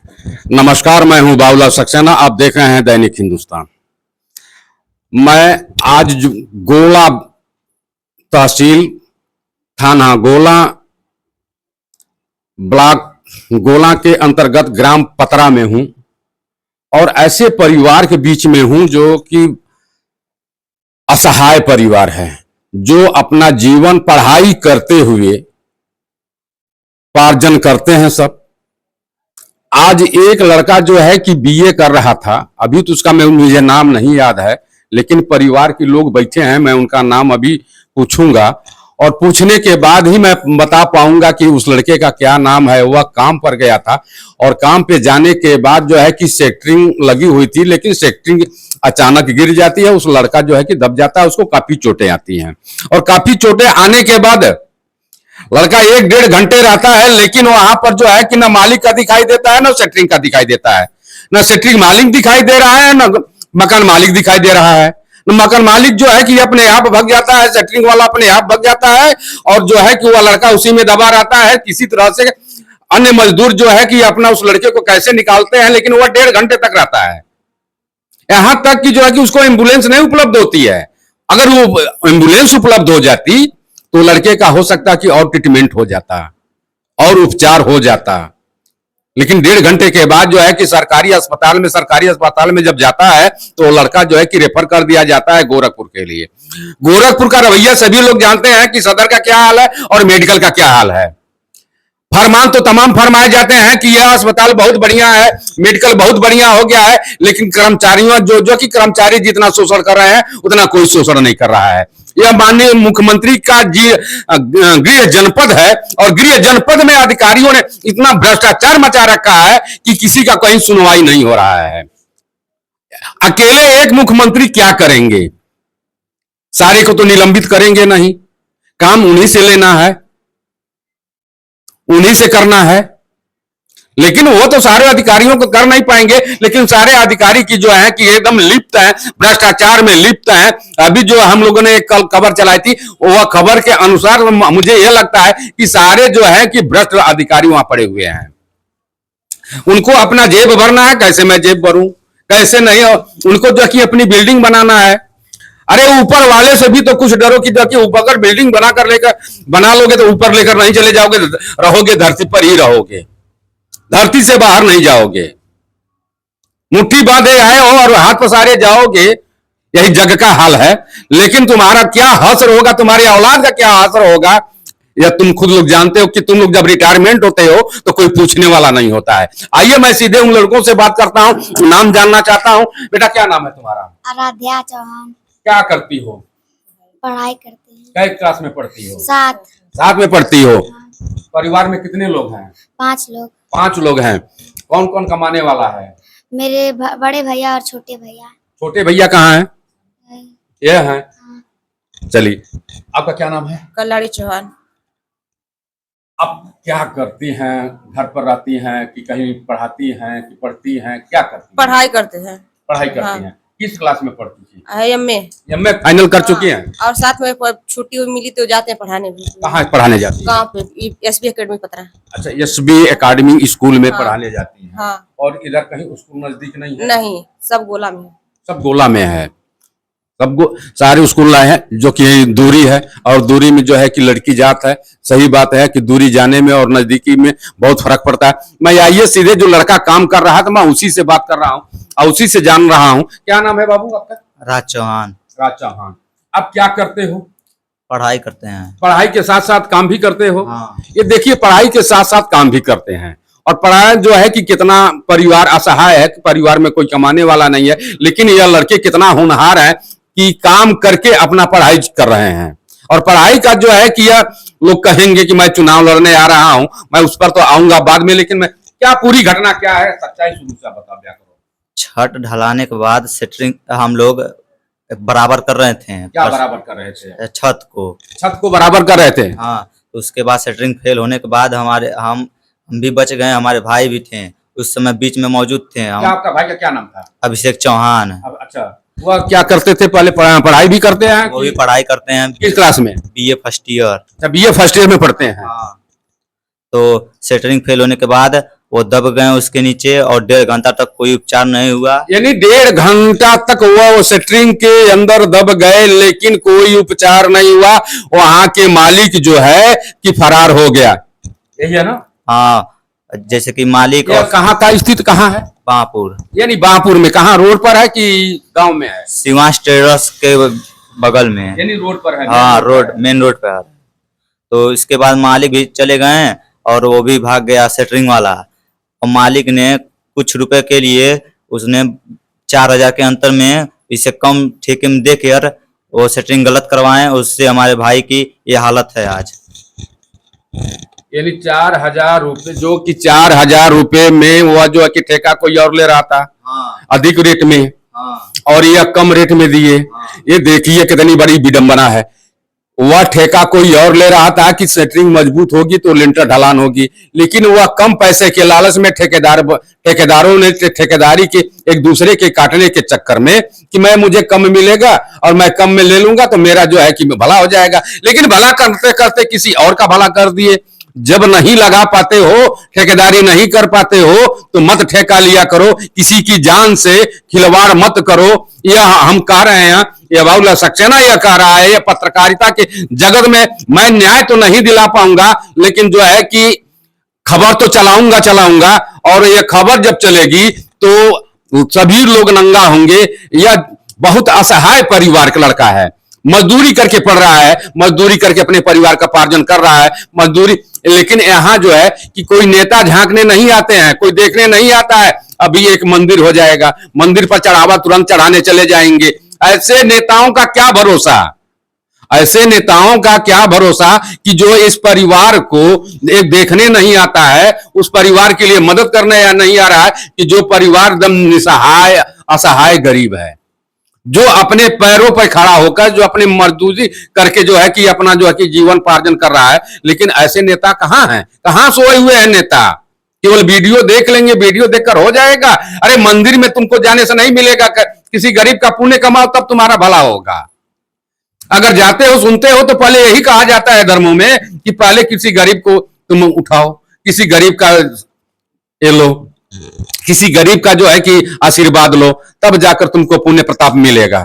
नमस्कार, मैं हूं बाबूलाल सक्सेना। आप देख रहे हैं दैनिक हिंदुस्तान। मैं आज गोला तहसील, थाना गोला, ब्लॉक गोला के अंतर्गत ग्राम पतरा में हूं और ऐसे परिवार के बीच में हूं जो कि असहाय परिवार है, जो अपना जीवन पढ़ाई करते हुए उपार्जन करते हैं। सब आज एक लड़का जो है कि बीए कर रहा था, अभी तो उसका मुझे नाम नहीं याद है, लेकिन परिवार के लोग बैठे हैं, मैं उनका नाम अभी पूछूंगा और पूछने के बाद ही मैं बता पाऊंगा कि उस लड़के का क्या नाम है। वह काम पर गया था और काम पे जाने के बाद जो है कि सेक्टरिंग लगी हुई थी, लेकिन सेक्टरिंग अचानक गिर जाती है। उस लड़का जो है कि दब जाता है, उसको काफी चोटें आती हैं और काफी चोटें आने के बाद लड़का 1-1.5 घंटे रहता है, लेकिन वहां पर जो है कि ना मालिक का दिखाई देता है, ना सेटरिंग का दिखाई देता है। ना सेटरिंग मालिक दिखाई दे रहा है, ना मकान मालिक दिखाई दे रहा है। मकान मालिक जो है कि अपने आप भग जाता है, सेटरिंग वाला अपने आप भग जाता है और जो है कि वह लड़का उसी में दबा रहता है। किसी तरह से अन्य मजदूर जो है कि अपना उस लड़के को कैसे निकालते हैं, लेकिन वह 1.5 घंटे तक रहता है। यहां तक कि जो है कि उसको एम्बुलेंस नहीं उपलब्ध होती है। अगर वो एम्बुलेंस उपलब्ध हो जाती तो लड़के का हो सकता कि और ट्रीटमेंट हो जाता और उपचार हो जाता, लेकिन 1.5 घंटे के बाद जो है कि सरकारी अस्पताल में जब जाता है तो लड़का जो है कि रेफर कर दिया जाता है गोरखपुर के लिए। गोरखपुर का रवैया सभी लोग जानते हैं कि सदर का क्या हाल है और मेडिकल का क्या हाल है। फरमान तो तमाम फरमाए जाते हैं कि यह अस्पताल बहुत बढ़िया है, मेडिकल बहुत बढ़िया हो गया है, लेकिन कर्मचारियों जो कि कर्मचारी जितना शोषण कर रहे हैं उतना कोई शोषण नहीं कर रहा है। यह माननीय मुख्यमंत्री का गृह जनपद है और गृह जनपद में अधिकारियों ने इतना भ्रष्टाचार मचा रखा है कि किसी का कहीं सुनवाई नहीं हो रहा है। अकेले एक मुख्यमंत्री क्या करेंगे? सारे को तो निलंबित करेंगे नहीं, काम उन्हीं से लेना है, उन्हीं से करना है। लेकिन वो तो सारे अधिकारियों को कर नहीं पाएंगे, लेकिन सारे अधिकारी की जो है कि एकदम लिप्त है, भ्रष्टाचार में लिप्त है। अभी जो हम लोगों ने कल खबर चलाई थी, वह खबर के अनुसार मुझे यह लगता है कि सारे जो है कि भ्रष्ट अधिकारी वहां पड़े हुए हैं। उनको अपना जेब भरना है, कैसे मैं जेब भरूं, कैसे नहीं। उनको जो कि अपनी बिल्डिंग बनाना है। अरे ऊपर वाले से भी तो कुछ डरो कि अगर बिल्डिंग बना लोगे तो ऊपर लेकर नहीं चले जाओगे, रहोगे धरती पर ही रहोगे, धरती से बाहर नहीं जाओगे। मुट्ठी बांधे आए हो और हाथ पसारे जाओगे, यही जग का हाल है। लेकिन तुम्हारा क्या हश्र होगा, तुम्हारी औलाद का क्या हश्र होगा, या तुम खुद लोग जानते हो कि तुम लोग जब रिटायरमेंट होते हो तो कोई पूछने वाला नहीं होता है। आइए मैं सीधे उन लड़कों से बात करता हूं, नाम जानना चाहता हूं। बेटा क्या नाम है तुम्हारा? आराध्या चौहान। क्या करती हो? पढ़ाई करती हूँ। क्या क्लास में पढ़ती हो? 7 में पढ़ती हो। परिवार में कितने लोग हैं? 5 लोग। 5 लोग हैं। कौन कौन कमाने वाला है? मेरे बड़े भैया और छोटे भैया। छोटे भैया कहाँ हैं? ये हैं। हाँ। चलिए, आपका क्या नाम है? कल्याणी चौहान। अब क्या करती हैं? घर पर रहती हैं कि कहीं पढ़ाती हैं कि पढ़ती हैं, क्या करती हैं? पढ़ाई करते हैं। पढ़ाई करती हाँ। हैं। किस क्लास में पढ़ती थी? एमए फाइनल कर चुकी हैं? और साथ में छुट्टी मिली तो जाते हैं पढ़ाने भी। कहाँ पढ़ाने जाती हैं? गाँव पे एसबी एकेडमी पतरा। अच्छा, एसबी एकेडमी स्कूल में हाँ। पढ़ाने जाती हैं। हाँ। और इधर कहीं स्कूल नजदीक नहीं है? नहीं, सब गोला में है। सब गोला में है। सब सारे स्कूल लाए हैं जो कि दूरी है, और दूरी में जो है कि लड़की जात है। सही बात है कि दूरी जाने में और नजदीकी में बहुत फर्क पड़ता है। मैं आइए सीधे जो लड़का काम कर रहा था मैं उसी से बात कर रहा हूँ और उसी से जान रहा हूँ। क्या नाम है बाबू आपका? राज चौहान। राज चौहान। आप क्या करते हो? पढ़ाई करते हैं। पढ़ाई के साथ साथ काम भी करते हो? हाँ। ये देखिए, पढ़ाई के साथ साथ काम भी करते हैं और पढ़ाई जो है कि कितना परिवार असहाय है कि परिवार में कोई कमाने वाला नहीं है, लेकिन यह लड़के कितना होनहार है कि काम करके अपना पढ़ाई कर रहे हैं। और पढ़ाई का जो है कि यह लोग कहेंगे कि मैं चुनाव लड़ने आ रहा हूं, मैं उस पर तो आऊंगा बाद में, लेकिन मैं क्या पूरी घटना क्या है, सच्चाई शुरू से बता दिया करो। छत ढलाने के बाद सेटरिंग हम लोग बराबर कर रहे थे। क्या बराबर कर रहे थे? छत को बराबर कर रहे थे। हाँ, तो उसके बाद सेटरिंग फेल होने के बाद हम भी बच गए, हमारे भाई भी थे उस समय बीच में मौजूद थे। हम। आपका भाई का क्या नाम था? अभिषेक चौहान। अच्छा, वह क्या करते थे? पहले पढ़ाई भी करते हैं? वो भी पढ़ाई करते हैं। किस क्लास में? BA first year. अच्छा, बीए फर्स्ट ईयर में पढ़ते हैं। हाँ। तो सेटरिंग फेल होने के बाद वो दब गए उसके नीचे और 1.5 घंटा तक कोई उपचार नहीं हुआ। यानी 1.5 घंटा तक वो सेटरिंग के अंदर दब गए लेकिन कोई उपचार नहीं हुआ। वहां के मालिक जो है कि फरार हो गया, यही है ना? हाँ, जैसे कि मालिक ये और कहाँ का स्थित कहाँ है? बांपुर, यानी बांपुर में कहाँ, रोड पर है कि गांव में है? शिवांश ट्रेडर्स के बगल में है। यानी रोड पर है? हाँ, रोड, मेन रोड पे है। तो इसके बाद मालिक भी चले गए और वो भी भाग गया सेटरिंग वाला। और मालिक ने कुछ रुपए के लिए उसने 4,000 के अंतर में इसे कम ठेके में देकर वो सेटरिंग गलत करवाए, उससे हमारे भाई की ये हालत है आज। यानी 4,000 रुपए, जो कि 4,000 रुपए में वह जो है कि ठेका कोई और ले रहा था। हाँ, अधिक रेट में। हाँ, और यह कम रेट में दिए। ये देखिए कितनी बड़ी विडंबना है। वह ठेका कोई और ले रहा था कि सेटरिंग मजबूत होगी तो लिंटर ढलान होगी, लेकिन वह कम पैसे के लालच में ठेकेदारों ने ठेकेदारी के एक दूसरे के काटने के चक्कर में कि मुझे कम मिलेगा और मैं कम में ले लूंगा तो मेरा जो है कि भला हो जाएगा, लेकिन भला करते करते किसी और का भला कर दिए। जब नहीं लगा पाते हो, ठेकेदारी नहीं कर पाते हो तो मत ठेका लिया करो, किसी की जान से खिलवाड़ मत करो। यह हम कह रहे हैं, यह बाबूलाल सक्सेना यह कह रहा है। यह पत्रकारिता के जगत में मैं न्याय तो नहीं दिला पाऊंगा, लेकिन जो है कि खबर तो चलाऊंगा और यह खबर जब चलेगी तो सभी लोग नंगा होंगे। यह बहुत असहाय परिवार का लड़का है, मजदूरी करके पढ़ रहा है, मजदूरी करके अपने परिवार का पार्जन कर रहा है, मजदूरी। लेकिन यहाँ जो है कि कोई नेता झांकने नहीं आते हैं, कोई देखने नहीं आता है। अभी एक मंदिर हो जाएगा, मंदिर पर चढ़ावा तुरंत चढ़ाने चले जाएंगे। ऐसे नेताओं का क्या भरोसा, ऐसे नेताओं का क्या भरोसा कि जो इस परिवार को एक देखने नहीं आता है, उस परिवार के लिए मदद करने या नहीं आ रहा है कि जो परिवार एकदम निसहाय असहाय गरीब है, जो अपने पैरों पर खड़ा होकर जो अपनी मजदूरी करके जो है कि अपना जो है कि जीवन पार्जन कर रहा है। लेकिन ऐसे नेता कहाँ हैं, कहाँ सोए हुए हैं नेता? केवल वीडियो देख लेंगे, वीडियो देखकर हो जाएगा। अरे मंदिर में तुमको जाने से नहीं मिलेगा, किसी गरीब का पुण्य कमाओ तब तुम्हारा भला होगा। अगर जाते हो सुनते हो तो पहले यही कहा जाता है धर्मों में कि पहले किसी गरीब को तुम उठाओ, किसी गरीब का ये लो, किसी गरीब का जो है कि आशीर्वाद लो, तब जाकर तुमको पुण्य प्रताप मिलेगा।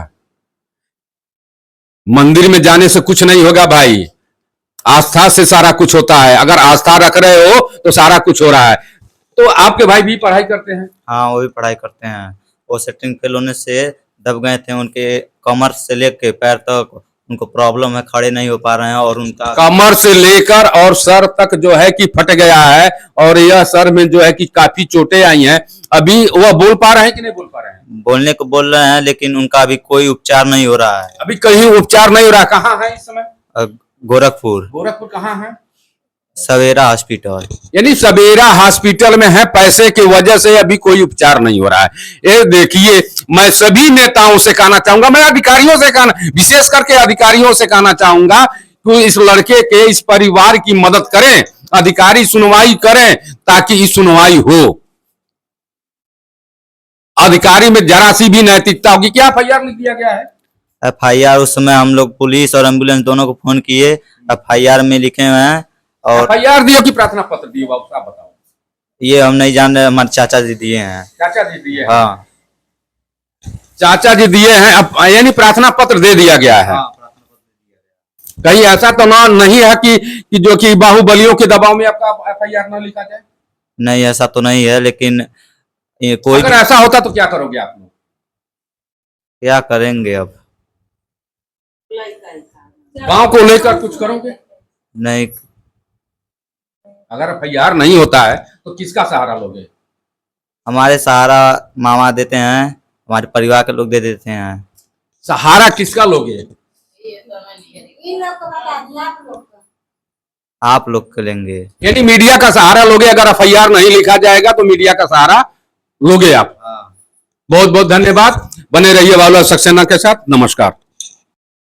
मंदिर में जाने से कुछ नहीं होगा भाई, आस्था से सारा कुछ होता है। अगर आस्था रख रहे हो तो सारा कुछ हो रहा है। तो आपके भाई भी पढ़ाई करते हैं? हाँ, वो भी पढ़ाई करते हैं। वो सेटरिंग फेल होने से दब गए थे, उनके कमर से लेकर पैर तक उनको प्रॉब्लम है, खड़े नहीं हो पा रहे हैं। और उनका कमर से लेकर और सर तक जो है कि फट गया है और यह सर में जो है कि काफी चोटें आई हैं। अभी वह बोल पा रहे हैं कि नहीं बोल पा रहे हैं? बोलने को बोल रहे हैं, लेकिन उनका अभी कोई उपचार नहीं हो रहा है। अभी कहीं उपचार नहीं हो रहा। कहाँ है इस समय? गोरखपुर। गोरखपुर कहाँ है? सवेरा हॉस्पिटल। यानी सवेरा हॉस्पिटल में है, पैसे की वजह से अभी कोई उपचार नहीं हो रहा है। ये देखिए, मैं सभी नेताओं से कहना चाहूंगा, मैं अधिकारियों से कहना, विशेष करके अधिकारियों से कहना चाहूंगा कि इस लड़के के, इस परिवार की मदद करें, अधिकारी सुनवाई करें ताकि इस सुनवाई हो। अधिकारी में जरा सी भी नैतिकता होगी। क्या FIR लिख दिया गया है? FIR उस समय हम लोग पुलिस और एम्बुलेंस दोनों को फोन किए, FIR में लिखे हुए हैं। और FIR दियो कि प्रार्थना पत्र दियो बाबू साहब बताओ? ये हम नहीं जान रहे, हमारे चाचा जी दिए हैं। चाचा जी दिए हैं? हाँ, चाचा जी दिए हैं। अब यानी प्रार्थना पत्र दे दिया गया है। कहीं ऐसा तो ना नहीं है कि जो कि बाहुबलियों के दबाव में आपका FIR ना लिखा जाए? नहीं, ऐसा तो नहीं है, लेकिन ये कोई अगर ऐसा होता तो क्या करोगे आप लोग? क्या करेंगे अब? गांव को लेकर कुछ करोगे? नहीं, अगर FIR नहीं होता है तो किसका सहारा लोगे? हमारे सहारा मामा देते हैं, हमारे परिवार के लोग दे देते हैं। सहारा किसका लोगे? आप लोग के लेंगे। यानी मीडिया का सहारा लोगे। अगर FIR नहीं लिखा जाएगा तो मीडिया का सहारा लोगे आप। बहुत बहुत धन्यवाद। बने रहिए बाबूलाल सक्सेना के साथ। नमस्कार।